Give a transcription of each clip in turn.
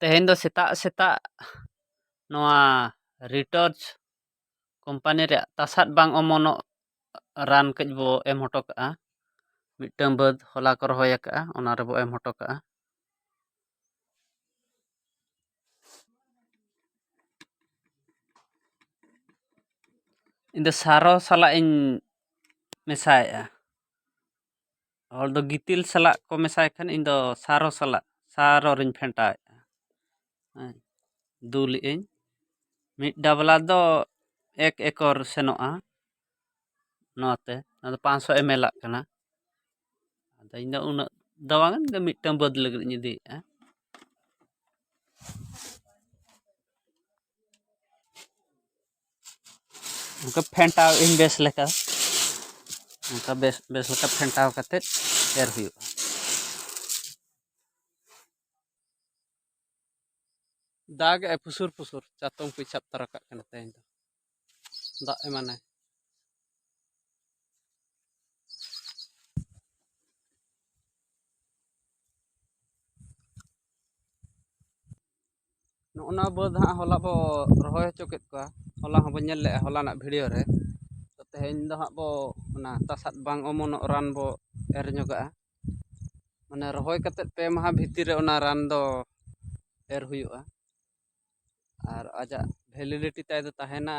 ᱛᱮᱦᱮᱧ ᱫᱚ ᱥᱮᱛᱟᱜ ᱥᱮᱛᱟᱜ ᱱᱚᱣᱟ ᱨᱤᱴᱟᱨᱪ ᱠᱳᱢᱯᱟᱱᱤ ᱨᱮᱭᱟᱜ ᱛᱟᱥᱟᱫ ᱵᱟᱝ ᱚᱢᱚᱱᱚᱜ ᱨᱟᱱ ᱠᱟᱹᱡ ᱵᱚ ᱮᱢ ᱦᱚᱴᱚ ᱠᱟᱜᱼᱟ᱾ ᱢᱤᱫᱴᱟᱝ ᱵᱟᱹᱫᱽ ᱦᱚᱞᱟ ᱠᱚ ᱨᱚᱦᱚᱭ ᱟᱠᱟᱜᱼᱟ, ᱚᱱᱟ ᱨᱮᱵᱚ ᱮᱢ ᱦᱚᱴᱚ ᱠᱟᱜᱼᱟ᱾ ᱤᱧ ᱫᱚ ᱥᱟᱨᱚ ᱥᱟᱞᱟᱜ ᱤᱧ ᱢᱮᱥᱟᱭᱮᱜᱼᱟ᱾ ᱦᱚᱲ ᱫᱚ ᱜᱤᱛᱤᱞ ᱥᱟᱞᱟᱜ ᱠᱚ ᱢᱮᱥᱟᱭ ᱠᱷᱟᱱ ᱤᱧ ᱫᱚ ᱥᱟᱨᱚ ᱥᱟᱞᱟᱜ ᱥᱟᱨᱚ ᱨᱤᱧ ᱯᱷᱮᱱᱴᱟᱣᱮᱜᱼᱟ᱾ ᱫᱩᱞᱮᱜᱼᱟᱹᱧ ᱢᱤᱫ ᱰᱟᱵᱞᱟ ᱫᱚ 1 ᱮᱠᱚᱨ ᱥᱮᱱᱚᱜᱼᱟ᱾ ᱱᱚᱣᱟᱛᱮ ᱚᱱᱟ ᱫᱚ 500 ml ᱠᱟᱱᱟ᱾ ᱟᱫᱚ ᱤᱧ ᱫᱚ ᱩᱱᱟᱹᱜ ᱫᱚ ᱵᱟᱝ, ᱤᱧ ᱫᱚ ᱢᱤᱫᱴᱟᱝ ᱵᱟᱹᱫᱽ ᱞᱟᱹᱜᱤᱫ ᱤᱧ ᱤᱫᱤᱭᱮᱜᱼᱟ᱾ ᱚᱱᱠᱟ ᱯᱷᱮᱱᱴᱟᱣ ᱤᱧ ᱵᱮᱥ ᱞᱮᱠᱟ, ᱚᱱᱠᱟ ᱵᱮᱥ ᱞᱮᱠᱟ ᱯᱷᱮᱱᱴᱟᱣ ᱠᱟᱛᱮᱫ ᱮᱨ ᱦᱩᱭᱩᱜᱼᱟ᱾ ᱫᱟᱜᱮᱜᱼᱟᱭ ᱯᱩᱥᱩᱨ ᱯᱩᱥᱩᱨ, ᱪᱟᱛᱚᱢ ᱠᱚ ᱪᱷᱟᱯ ᱛᱟᱨᱟ ᱠᱟᱜ ᱠᱟᱱᱟ ᱛᱮᱦᱮᱧ ᱫᱚ ᱫᱟᱜ ᱮᱢᱟᱱᱟᱭ᱾ ᱱᱚᱜᱼᱚ ᱱᱚᱣᱟ ᱵᱟᱹᱫᱽ ᱦᱟᱸᱜ ᱦᱚᱞᱟ ᱵᱚ ᱨᱚᱦᱚᱭ ᱦᱚᱪᱚ ᱠᱮᱫ ᱠᱚᱣᱟ᱾ ᱦᱚᱞᱟ ᱦᱚᱸᱵᱚ ᱧᱮᱞ ᱞᱮᱜᱼᱟ ᱦᱚᱞᱟᱱᱟᱜ ᱵᱷᱤᱰᱤᱭᱳ ᱨᱮ᱾ ᱛᱮᱦᱮᱧ ᱫᱚ ᱦᱟᱸᱜ ᱵᱚ ᱚᱱᱟ ᱛᱟᱥᱟᱫ ᱵᱟᱝ ᱚᱢᱚᱱᱚᱜ ᱨᱟᱱ ᱵᱚ ᱮᱨ ᱧᱚᱜᱟᱜᱼᱟ᱾ ᱢᱟᱱᱮ ᱨᱚᱦᱚᱭ ᱠᱟᱛᱮᱫ 2 ᱢᱟᱦᱟ ᱵᱷᱤᱛᱤᱨ ᱨᱮ ᱚᱱᱟ ᱨᱟᱱ ᱫᱚ ᱮᱨ ᱦᱩᱭᱩᱜᱼᱟ᱾ ᱟᱨ ᱟᱡᱟᱜ ᱵᱷᱮᱞᱤᱰᱤᱴᱤ ᱛᱟᱭ ᱫᱚ ᱛᱟᱦᱮᱱᱟ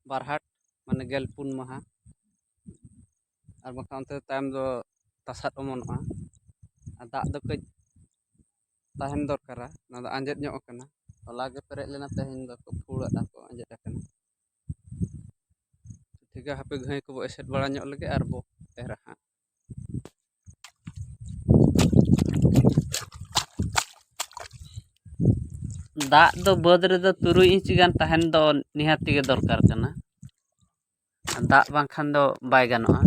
ᱵᱟᱨᱦᱟᱴ, ᱢᱟᱱᱮ 14 ᱢᱟᱦᱟ᱾ ᱟᱨ ᱵᱟᱠᱷᱟᱱ ᱚᱱᱛᱮ ᱛᱟᱭᱚᱢ ᱫᱚ ᱛᱟᱥᱟᱫ ᱚᱢᱚᱱᱚᱜᱼᱟ᱾ ᱟᱨ ᱫᱟᱜ ᱫᱚ ᱠᱟᱹᱡ ᱛᱟᱦᱮᱱ ᱫᱚᱨᱠᱟᱨᱟ, ᱚᱱᱟ ᱫᱚ ᱟᱸᱡᱮᱫ ᱧᱚᱜ ᱟᱠᱟᱱᱟ᱾ ᱦᱚᱞᱟ ᱜᱮ ᱯᱮᱨᱮᱡ ᱞᱮᱱᱟ, ᱛᱮᱦᱮᱧ ᱫᱚᱠᱚ ᱯᱷᱩᱲᱟᱜᱼᱟ ᱠᱚ, ᱟᱸᱡᱮᱫ ᱟᱠᱟᱱᱟ᱾ ᱴᱷᱤᱠ ᱜᱮᱭᱟ, ᱦᱟᱯᱮ ᱜᱷᱟᱹᱭ ᱠᱚᱵᱚ ᱮᱥᱮᱫ ᱵᱟᱲᱟ ᱧᱚᱜ ᱞᱮᱜᱮ ᱟᱨ ᱵᱚ ᱮᱨᱟ ᱦᱟᱸᱜ᱾ ᱫᱟᱜ ᱫᱚ ᱵᱟᱹᱫᱽ ᱨᱮᱫᱚ 3 ᱤᱧᱪᱤ ᱜᱟᱱ ᱛᱟᱦᱮᱱ ᱫᱚ ᱱᱤᱦᱟᱹᱛᱤ ᱜᱮ ᱫᱚᱨᱠᱟᱨ ᱠᱟᱱᱟ᱾ ᱫᱟᱜ ᱵᱟᱝᱠᱷᱟᱱ ᱫᱚ ᱵᱟᱭ ᱜᱟᱱᱚᱜᱼᱟ᱾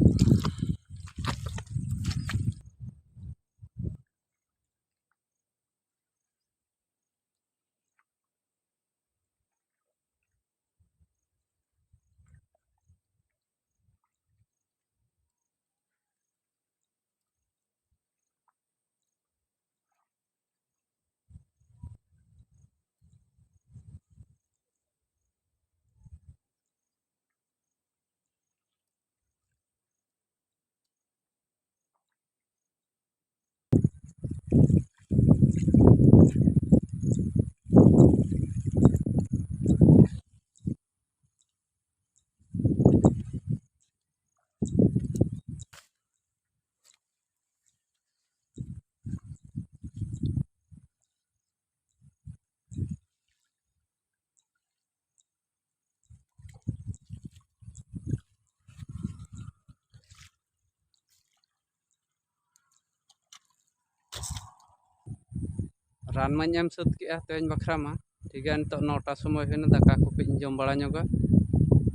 ᱨᱟᱱ ᱢᱟᱧ ᱮᱢ ᱥᱟᱹᱛ ᱠᱮᱜᱼᱟ ᱛᱮᱦᱮᱧ ᱵᱟᱠᱷᱨᱟ ᱢᱟ᱾ ᱴᱷᱤᱠ ᱜᱮᱭᱟ, ᱱᱤᱛᱚᱜ 9ᱴᱟ ᱥᱚᱢᱚᱭ ᱦᱩᱭᱱᱟ, ᱫᱟᱠᱟ ᱠᱚ ᱠᱟᱹᱡ ᱤᱧ ᱡᱚᱢ ᱵᱟᱲᱟ ᱧᱚᱜᱟ᱾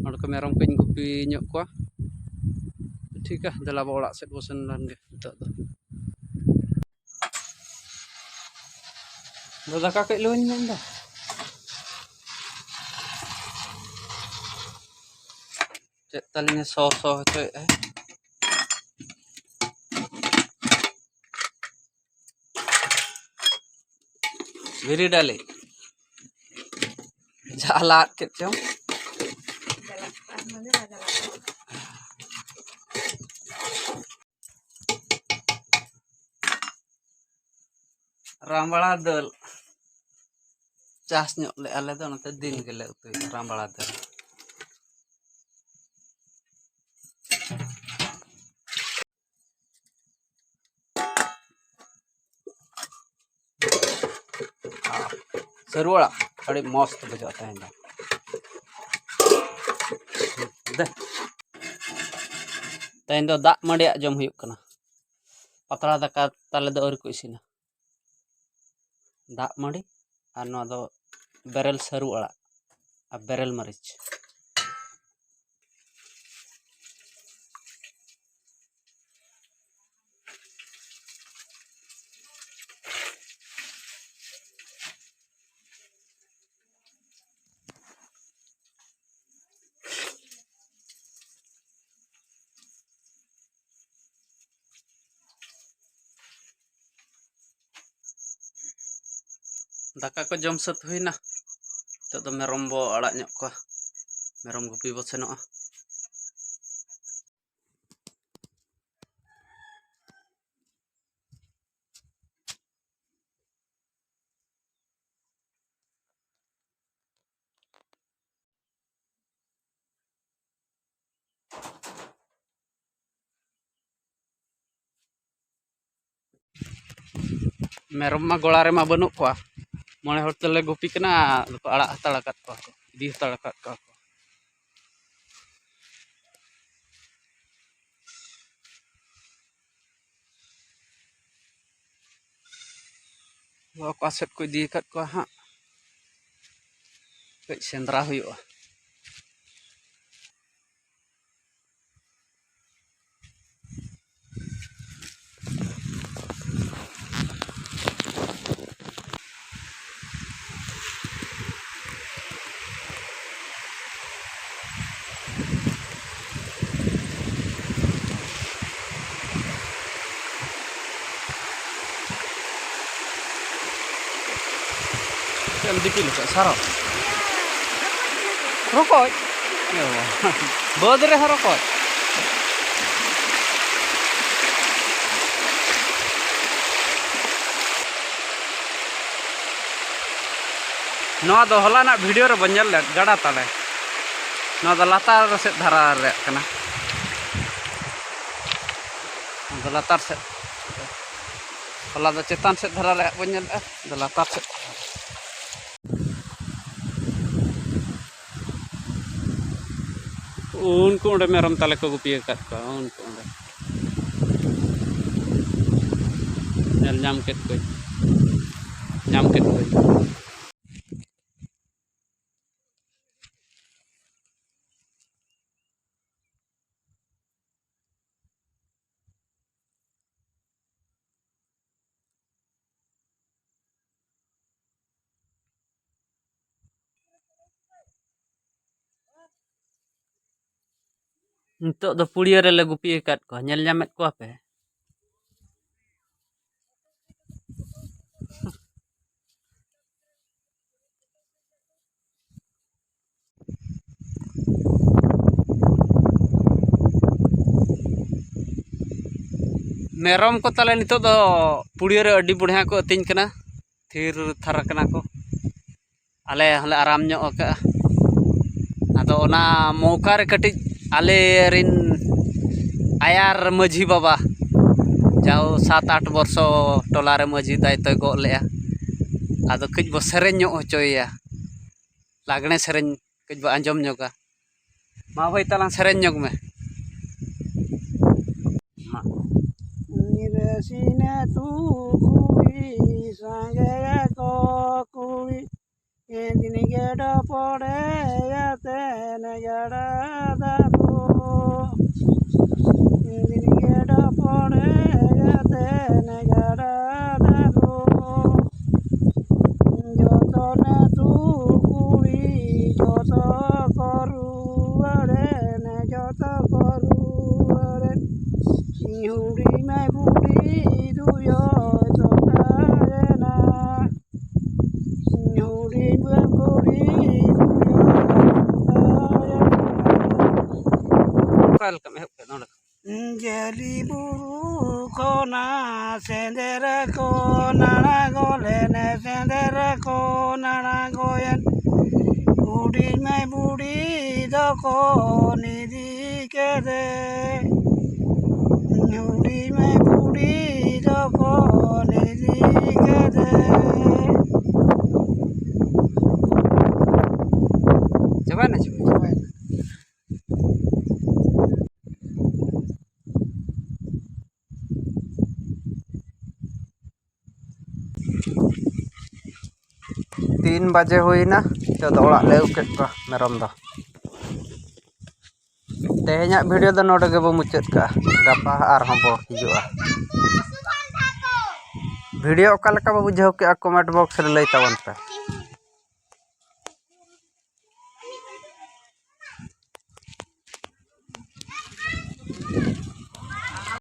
ᱚᱸᱰᱮ ᱠᱚ ᱢᱮᱨᱚᱢ ᱠᱚᱧ ᱜᱩᱯᱤ ᱧᱚᱜ ᱠᱚᱣᱟ᱾ ᱴᱷᱤᱠ ᱜᱮᱭᱟ, ᱫᱮᱞᱟ ᱵᱚ ᱚᱲᱟᱜ ᱥᱮᱫ ᱵᱚ ᱥᱮᱱ ᱞᱮᱱ ᱜᱮ ᱱᱤᱛᱚᱜ ᱫᱚ᱾ ᱫᱟᱠᱟ ᱠᱟᱹᱡ ᱞᱩᱣᱟᱹᱧ ᱢᱮᱱᱫᱟ᱾ ᱪᱮᱫ ᱛᱟᱹᱞᱤᱧᱟ ᱥᱚ ᱦᱚᱪᱚᱭᱮᱫᱼᱟᱭ᱾ ᱵᱤᱨᱤᱰᱟᱞᱮ ᱡᱟᱞᱟᱫ ᱠᱮᱫ ᱪᱚᱝ᱾ ᱨᱟᱢᱵᱲᱟ ᱫᱟᱹᱞ ᱪᱟᱥ ᱧᱚᱜ ᱞᱮᱜᱼᱟ ᱟᱞᱮ ᱫᱚ, ᱚᱱᱟᱛᱮ ᱫᱤᱱ ᱜᱮᱞᱮ ᱩᱛᱩᱭᱟ ᱨᱟᱢᱵᱲᱟ ᱫᱟᱹᱞ᱾ ᱥᱟᱹᱨᱩ ᱟᱲᱟᱜ ᱟᱹᱰᱤ ᱢᱚᱥᱛ ᱵᱩᱡᱷᱟᱹᱜᱼᱟ ᱛᱮᱦᱮᱧ ᱫᱚ᱾ ᱛᱮᱦᱮᱧ ᱫᱚ ᱫᱟᱜ ᱢᱟᱹᱰᱤᱭᱟᱜ ᱡᱚᱢ ᱦᱩᱭᱩᱜ ᱠᱟᱱᱟ᱾ ᱯᱟᱛᱲᱟ ᱫᱟᱠᱟ ᱛᱟᱞᱮ ᱫᱚ ᱟᱹᱣᱨᱤ ᱠᱚ ᱤᱥᱤᱱᱟ᱾ ᱫᱟᱜ ᱢᱟᱹᱰᱤ ᱟᱨ ᱱᱚᱣᱟ ᱫᱚ ᱵᱮᱨᱮᱞ ᱥᱟᱹᱨᱩ ᱟᱲᱟᱜ ᱟᱨ ᱵᱮᱨᱮᱞ ᱢᱟᱹᱨᱤᱪ᱾ दाका को जम सत हुईना तो मेरम बो आड़ा ᱧᱚᱜ ᱠᱚᱣᱟ मेरम गुपी बो सेनोआ मेरम मा गोड़ा रे मा बनुक कोआ मोणे हर तले गुपी कना आड़ा हताड़ आकाद कोआ को इदी हताड़ आकाद कोआ को अका सेद को इदी आकाद कोआ हां कई Shendra हुयुआ Em dipilih Kak Saro. Rokok. Ya. Bodre rokok. Noa do holana video re banjal le gada tale. Noa do latar set dhara re kana. Do latar set. Hola do cetan set dhara re banjal do latar set. उनको उड़े मेरम ताले को गुपिया कर का उनको उड़े जल जाम cat कोई Untuk do pulia re gupi ikat ko nyel nyamet ko apa merom ko tale nito do pulia re adi budhya ko ating kana thir thar kana ko ale hale aram nyok ka ado ona mauka re kati ale rin ayar maji baba jauh 7-8 वर्षो टोला रे मजी दायित्व गो लेया आदो कज बो सेरेñ ñok होचोया लागणे सेरेñ कज बो आंजम ñoga मा भाई तालां सेरेñ ñok में निरसिने तू कुड़ी संगे को कुड़ी ए दिन गेड़ा पड़े या तेने गेड़ा दादो दिन गेड़ा पड़े या तेने गेड़ा दादो जो तो ने तू कुड़ी जो तो करू अरे ने जो तो करू अरे हुड़ी में बुड़ी दुयो तो ना हुड़ी में बुड़ी जली बुरु कोना सेंदर को नाना गोले ने सेंदर को नाना गोयन बुड़ी में बुड़ी दो को निधि के दे हुड़ी में बुड़ी दो को निधि के दे coba na coba तीन बजे हुई ना तो ओड़ा ले उकेट को मेरम दो तेहना वीडियो दो नोडे के बो मुचाद का गपा आर हम बो हिजुआ वीडियो ओका लका बो बुझाव के कमेंट बॉक्स रे लई तावन पे।